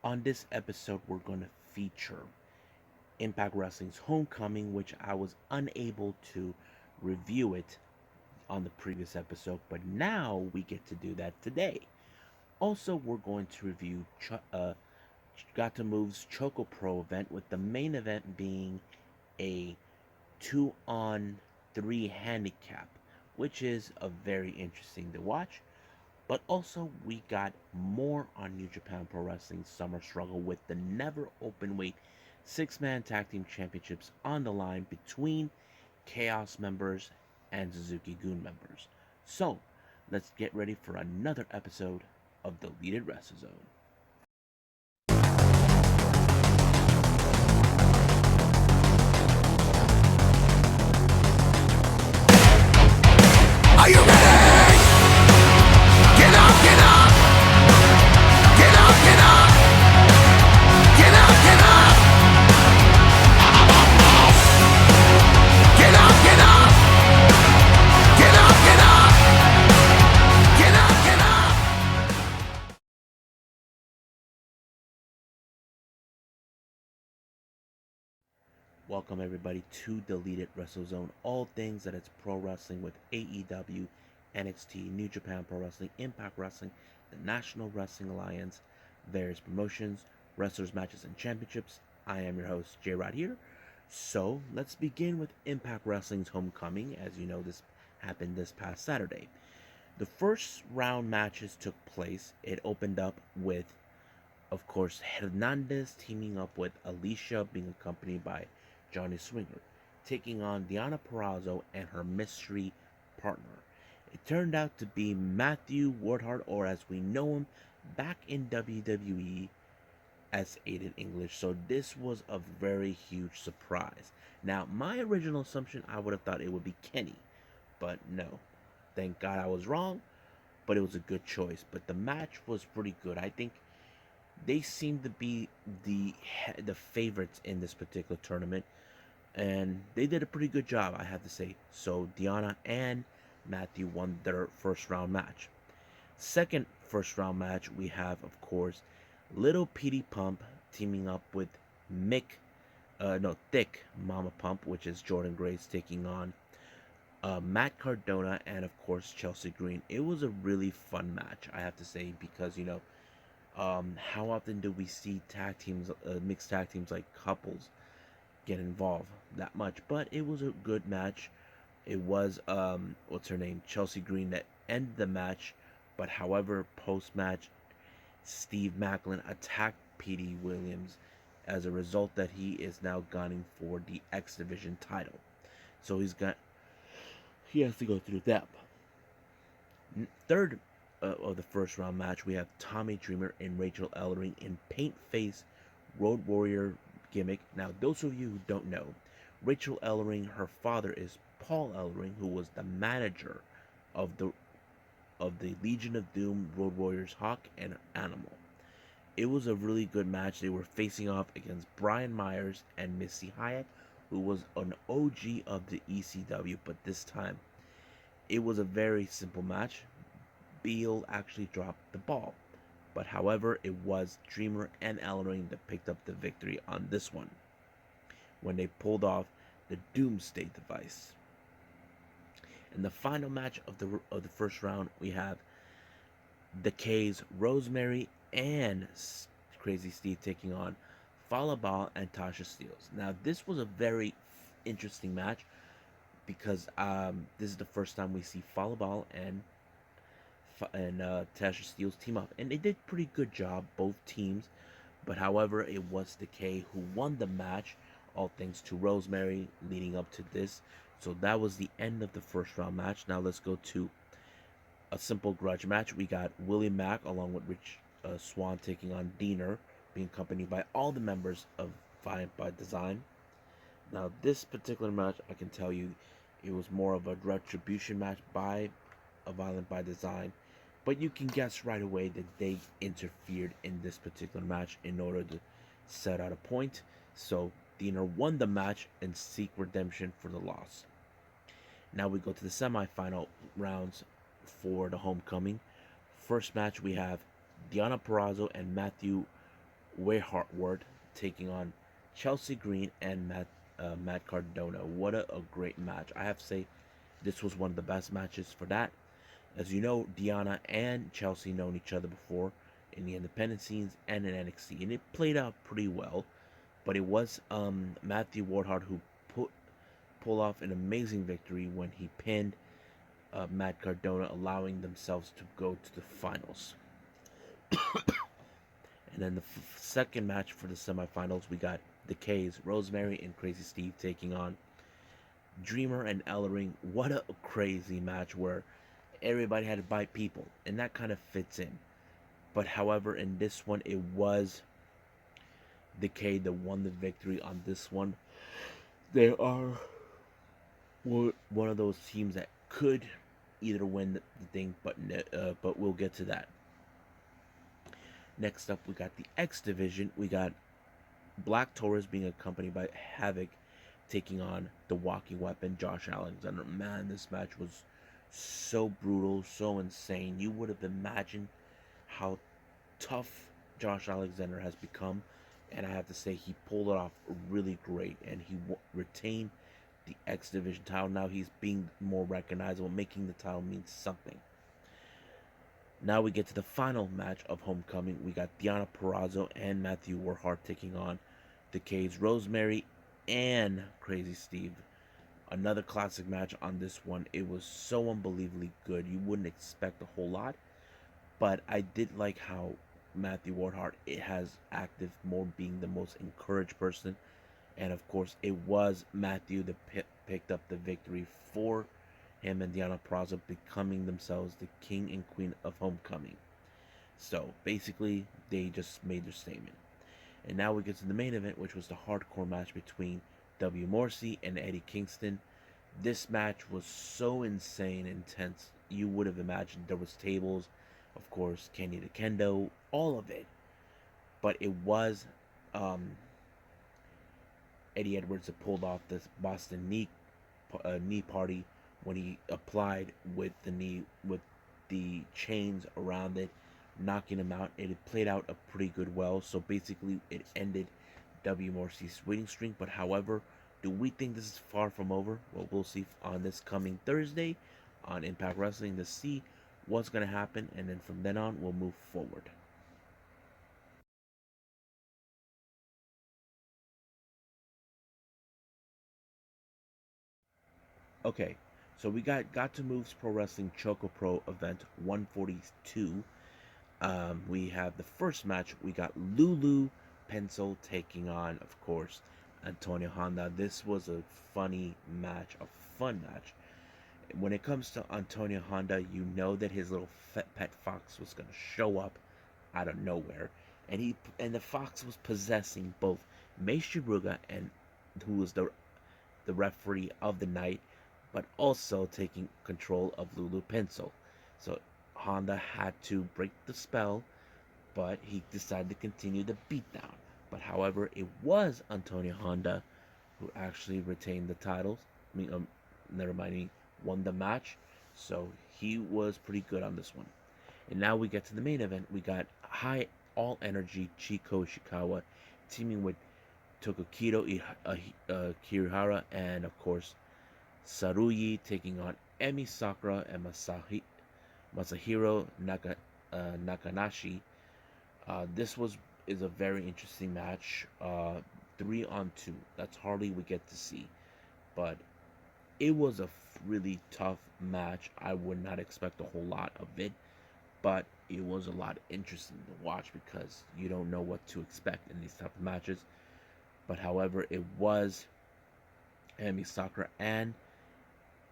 On this episode, we're going to feature Impact Wrestling's Homecoming, which I was unable to review it on the previous episode, but now we get to do that today. Also, we're going to review Gatoh Move's ChocoPro event, with the main event being a 2-on-3 handicap, which is a very interesting to watch. But also, we got more on New Japan Pro Wrestling Summer Struggle, with the Never Openweight 6-man tag team championships on the line between Chaos members and Suzuki Gun members. So, let's get ready for another episode of Deleted Wrestle Zone. Are you ready? Get up, get up! Get up, get up! Get up, get up! Get up, get up! Get up, get up! Get up, get up! Welcome everybody to Deleted Wrestle Zone, all things that it's pro wrestling with AEW, NXT, New Japan Pro Wrestling, Impact Wrestling, the National Wrestling Alliance, various promotions, wrestlers, matches, and championships. I am your host, J-Rod here. So let's begin with Impact Wrestling's Homecoming. As you know, this happened this past Saturday. The first round matches took place. It opened up with, of course, Hernandez teaming up with Alicia, being accompanied by Johnny Swinger, taking on Deonna Purrazzo and her mystery partner. It turned out to be Matthew Wardhart, or as we know him back in WWE as Aiden English. So this was a very huge surprise. Now, my original assumption, I would have thought it would be Kenny, but no. Thank God I was wrong, but it was a good choice. But the match was pretty good. I think they seem to be the favorites in this particular tournament, and they did a pretty good job, I have to say. So Deonna and Matthew won their first round match. Second first round match, we have, of course, Little Petey Pump teaming up with Thick Mama Pump, which is Jordan Grace, taking on Matt Cardona and, of course, Chelsea Green. It was a really fun match, I have to say, because how often do we see tag teams, mixed tag teams like couples, get involved that much? But it was a good match. It was what's her name, Chelsea Green, that ended the match. But however, post match, Steve Macklin attacked Petey Williams, as a result that he is now gunning for the X Division title. So he has to go through that. Third of the first round match, we have Tommy Dreamer and Rachel Ellering in paint face Road Warrior gimmick. Now, those of you who don't know, Rachel Ellering, her father is Paul Ellering, who was the manager of the Legion of Doom, Road Warriors Hawk and Animal. It was a really good match. They were facing off against Brian Myers and Missy Hyatt, who was an OG of the ECW, but this time it was a very simple match. Beal actually dropped the ball, but however, it was Dreamer and Ellering that picked up the victory on this one when they pulled off the Doomsday device. In the final match of the first round, we have the K's, Rosemary and Crazy Steve, taking on Falabal and Tasha Steelz. Now, this was a very interesting match because this is the first time we see Falabal and Tasha Steelz team up, and they did a pretty good job, both teams. But however, it was the K who won the match, all thanks to Rosemary leading up to this. So that was the end of the first round match. Now let's go to a simple grudge match. We got Willie Mack along with Rich Swann taking on Diener, being accompanied by all the members of Violent by Design. Now this particular match, I can tell you, it was more of a retribution match by a Violent by Design, but you can guess right away that they interfered in this particular match in order to set out a point. So Diener won the match and seek redemption for the loss. Now we go to the semifinal rounds for the Homecoming. First match, we have Deonna Purrazzo and Matthew Wayhart taking on Chelsea Green and Matt Cardona. What a great match. I have to say, this was one of the best matches for that. As you know, Deanna and Chelsea known each other before in the independent scenes and in NXT, and it played out pretty well. But it was Matthew Wardhart who pulled off an amazing victory when he pinned Matt Cardona, allowing themselves to go to the finals. And then the second match for the semifinals, we got the K's, Rosemary and Crazy Steve taking on Dreamer and Ellering. What a crazy match where everybody had to bite people, and that kind of fits in. But however, in this one, it was the K that won the victory on this one. They are one of those teams that could either win the thing, but we'll get to that. Next up, we got the X division. We got Black Taurus being accompanied by Havoc taking on the walking weapon, Josh Alexander. Man, this match was so brutal, so insane. You would have imagined how tough Josh Alexander has become, and I have to say he pulled it off really great, and he retained the X Division title. Now he's being more recognizable, making the title mean something. Now we get to the final match of Homecoming. We got Deonna Purrazzo and Matthew Warhart taking on the K's, Rosemary and Crazy Steve. Another classic match on this one. It was so unbelievably good. You wouldn't expect a whole lot, but I did like how Matthew Wardhart has active more being the most encouraged person, and of course it was Matthew that picked up the victory for him and Deonna Purrazzo, becoming themselves the king and queen of Homecoming. So basically they just made their statement. And now we get to the main event, which was the hardcore match between W. Morrissey and Eddie Kingston. This match was so insane, intense. You would have imagined there was tables, of course, Kenny to Kendo, all of it. But it was Eddie Edwards that pulled off this Boston knee party when he applied with the knee with the chains around it, knocking him out. It had played out a pretty good well. So basically, it ended W. Morrissey's winning streak. But however, do we think this is far from over? Well, we'll see on this coming Thursday on Impact Wrestling to see what's going to happen, and then from then on, we'll move forward. Okay, so we got to Moves Pro Wrestling ChocoPro event 142. We have the first match. We got Lulu Pencil taking on, of course, Antonio Honda. This was a funny match, a fun match. When it comes to Antonio Honda, you know that his little pet fox was going to show up out of nowhere, and the fox was possessing both Mei Shiruga and who was the referee of the night, but also taking control of Lulu Pencil. So Honda had to break the spell, but he decided to continue the beatdown. But however, it was Antonio Honda who actually retained the titles. Never mind, he won the match. So he was pretty good on this one. And now we get to the main event. We got High All Energy Chiko Ishikawa teaming with Tokukito Kirihara and, of course, Saruyi taking on Emi Sakura and Masahiro Nakanashi. This is a very interesting match. 3-on-2. That's hardly we get to see, but it was a really tough match. I would not expect a whole lot of it, but it was a lot interesting to watch because you don't know what to expect in these type of matches. But however, it was Emi Sakura and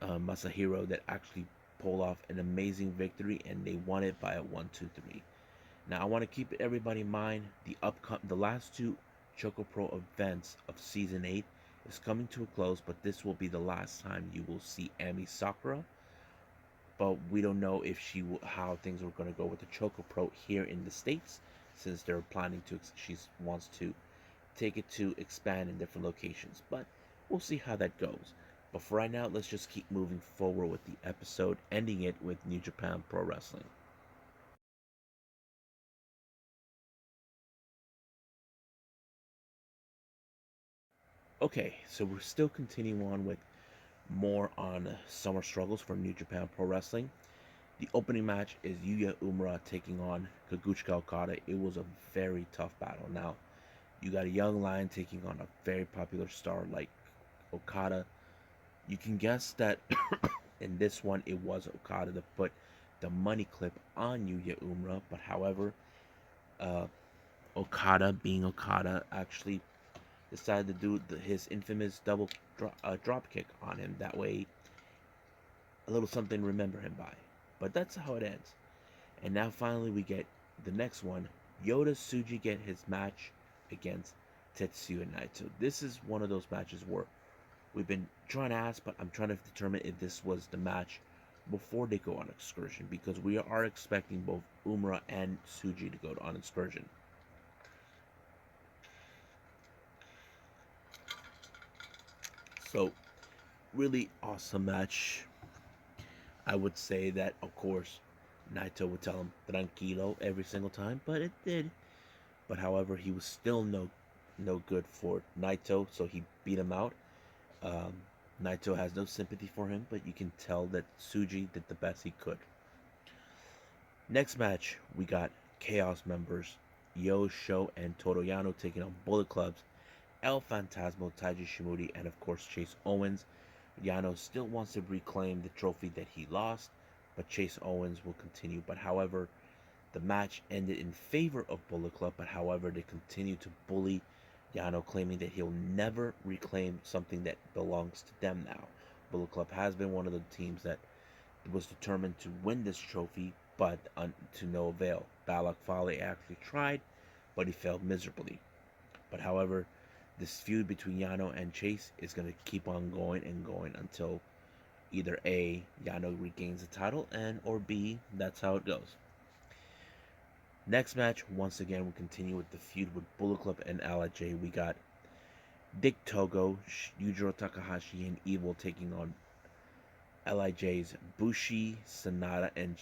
Masahiro that actually pulled off an amazing victory, and they won it by a 1-2-3. Now I want to keep everybody in mind the last two ChocoPro events of season 8 is coming to a close, but this will be the last time you will see Emi Sakura. But we don't know if how things are going to go with the ChocoPro here in the States, since they're planning to. She wants to take it to expand in different locations, but we'll see how that goes. But for right now, let's just keep moving forward with the episode, ending it with New Japan Pro Wrestling. Okay, so we're still continuing on with more on summer struggles for New Japan Pro Wrestling. The opening match is Yuya Uemura taking on Kaguchika Okada. It was a very tough battle. Now, you got a young lion taking on a very popular star like Okada. You can guess that in this one it was Okada to put the money clip on Yuya Uemura, but however, uh, Okada, being Okada, actually decided to do his infamous double drop kick on him. That way, a little something to remember him by. But that's how it ends. And now finally we get the next one. Yoda Tsuji get his match against Tetsuya Naito. This is one of those matches where we've been trying to ask, but I'm trying to determine if this was the match before they go on excursion, because we are expecting both Umura and Tsuji to go on excursion. So really awesome match. I would say that, of course, Naito would tell him tranquilo every single time, but it did. But however, he was still no good for Naito, so he beat him out. Um, Naito has no sympathy for him, but you can tell that Tsuji did the best he could. Next match, we got Chaos members Yo, Sho, and Toroyano taking on Bullet Club's El Fantasmo, Taiji Shimori, and of course Chase Owens. Yano still wants to reclaim the trophy that he lost, but Chase Owens will continue. But however, the match ended in favor of Bullet Club, but however, they continue to bully Yano, claiming that he'll never reclaim something that belongs to them now. Bullet Club has been one of the teams that was determined to win this trophy, but to no avail. Balak Fale actually tried, but he failed miserably. But however, this feud between Yano and Chase is going to keep on going and going until either A, Yano regains the title, and or B, that's how it goes. Next match, once again, we continue with the feud with Bullet Club and Lij. We got Dick Togo, Yujiro Takahashi, and Evil taking on Lij's Bushi, Sanada, and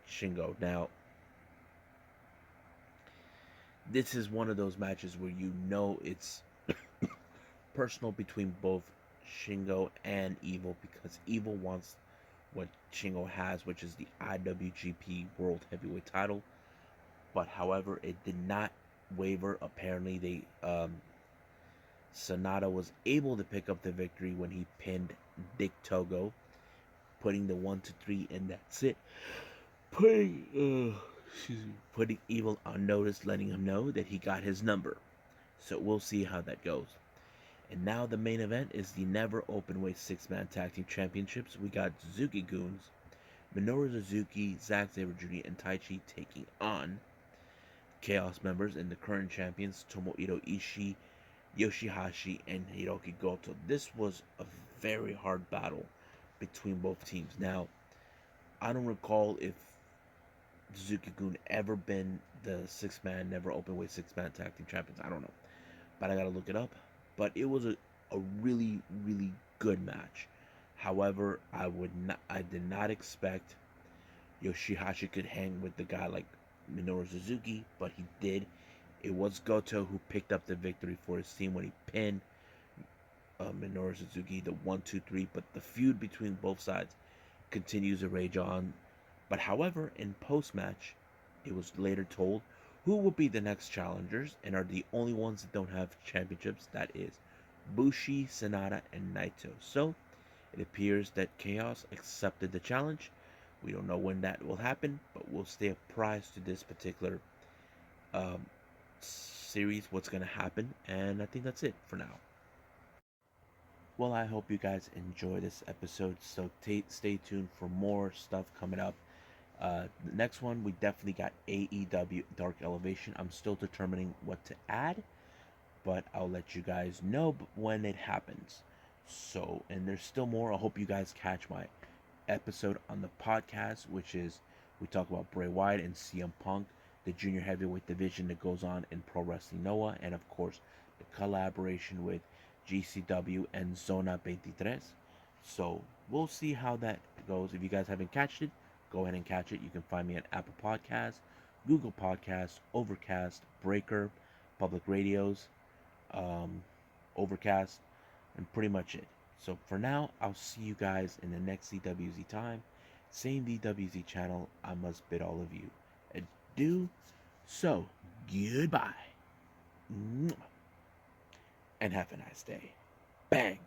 Shingo. Now, this is one of those matches where you know it's personal between both Shingo and Evil, because Evil wants what Shingo has, which is the IWGP World Heavyweight title. But however, it did not waver. Apparently, Sonata was able to pick up the victory when he pinned Dick Togo, putting the 1-2-3, and that's it. Putting Evil on notice, letting him know that he got his number. So we'll see how that goes. And now the main event is the Never Openweight 6-Man Tag Team Championships. We got Suzuki Goons, Minoru Suzuki, Zack Sabre Jr., and Taichi taking on Chaos members and the current champions Tomohiro Ishii, Yoshihashi, and Hiroki Goto. This was a very hard battle between both teams. Now, I don't recall if Suzuki-gun ever been the Never Openweight 6-Man Tag Team Champions. I don't know, but I gotta look it up. But it was a really, really good match. However, I did not expect Yoshihashi could hang with the guy like Minoru Suzuki, but he did. It was Goto who picked up the victory for his team when he pinned Minoru Suzuki, the 1-2-3. But the feud between both sides continues to rage on. But however, in post-match, it was later told who will be the next challengers and are the only ones that don't have championships. That is Bushi, Sanada, and Naito. So it appears that Chaos accepted the challenge. We don't know when that will happen, but we'll stay apprised to this particular series, what's going to happen. And I think that's it for now. Well, I hope you guys enjoy this episode. So stay tuned for more stuff coming up. The next one, we definitely got AEW Dark Elevation. I'm still determining what to add, but I'll let you guys know when it happens. So, and there's still more. I hope you guys catch my episode on the podcast, which is we talk about Bray Wyatt and CM Punk, the junior heavyweight division that goes on in Pro Wrestling Noah, and of course the collaboration with GCW and Zona 23. So we'll see how that goes. If you guys haven't catched it, go ahead and catch it. You can find me at Apple Podcasts, Google Podcasts, Overcast, Breaker, Public Radios, Overcast, and pretty much it. So for now, I'll see you guys in the next DWZ time. Same DWZ channel. I must bid all of you adieu. So, goodbye. And have a nice day. Bang.